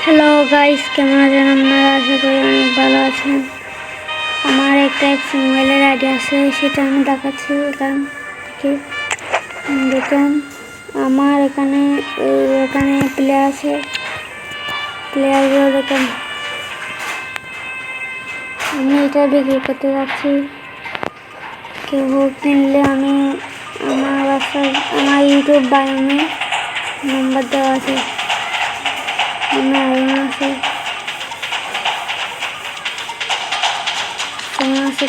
Hello guys, কেমন আছেন আপনারা? আশা করি অনেক ভালো আছেন। আমার একটা মোবাইলের আইডি আছে, সেটা আমি দেখাচ্ছি এখান থেকে। দেখেন আমার এখানে প্লেয়ার আছে, প্লেয়ারগুলো দেখেন। আমি এটা বিক্রি করতে যাচ্ছি, কেউ কিনলে আমি আমার ইউটিউব বায়োমে নাম্বার দেওয়া আছে।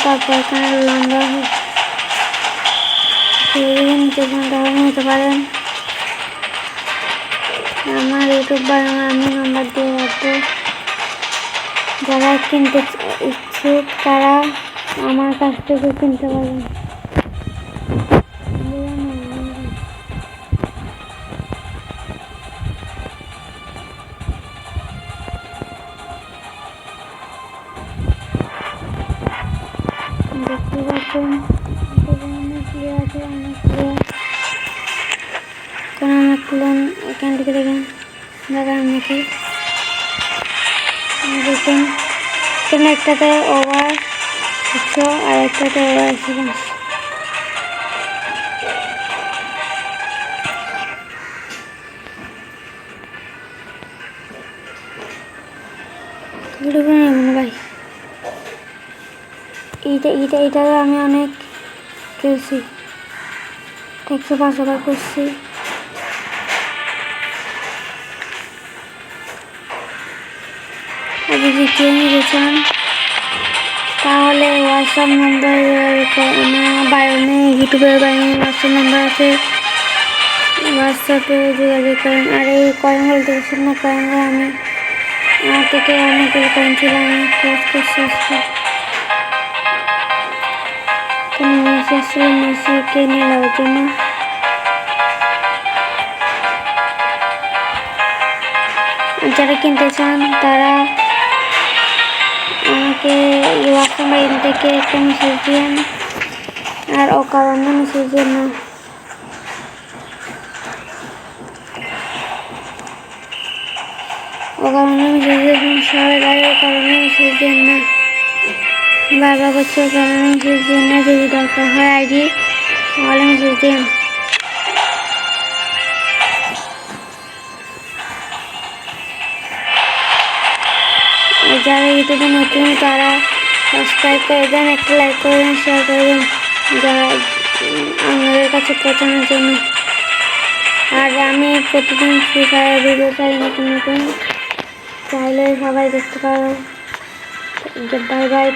তারপর এখানে লম্বা নিতে পারেন। আমার ইউটিউব বানানো আমি নাম্বার দিয়ে রাখবো। যারা কিনতে ইচ্ছুক তারা আমার কাছ থেকে কিনতে পারেন। দেখতে পাচ্ছেন এখান থেকে দেখেন নাকি দেখুন, এখানে একটাতে ওভার 100 আর একটাতে ওভার 150। ভাই এইটা আমি অনেক খেলছি, 105 ওভার করছি। যদি কেউ নিতে চান তাহলে হোয়াটসঅ্যাপ নাম্বার আমার বায়োমে, ইউটিউবের বায়োমে হোয়াটসঅ্যাপ নাম্বার আছে, হোয়াটসঅ্যাপে যোগাযোগ করেন। আর এই কয়েনগুলো দেখছেন না, কয়েনগুলো আমি আমার থেকে অনেকগুলো কয়েন ছিল, আমি খরচ করছি আজকে। মেসিকে নিয়ে নেওয়ার জন্য যারা কিনতে চান তারা আমাকে হোয়াটসঅ্যাপ থেকে একটা মেসেজ দিন, আর অকারণে মেসেজ দিন না। অকারণে মেসেজ দিন, সবাই কারণে মেসেজ দিন না, বারবার করছে কারণে মেসেজ দিন না। যদি দরকার হয় আইডি তাহলে মেসেজ দিন। যারা ইউটিউবে নতুন তারা সাবস্ক্রাইব করে দেন, একটা লাইক করে দেন, শেয়ার করে দেন যারা আপনাদের কাছে পৌঁছানোর জন্য। আর আমি প্রতিদিন ফ্রি ফায়ার ভিডিও চাই নতুন নতুন, চাইলে সবাই দেখতে পারো। Bye bye.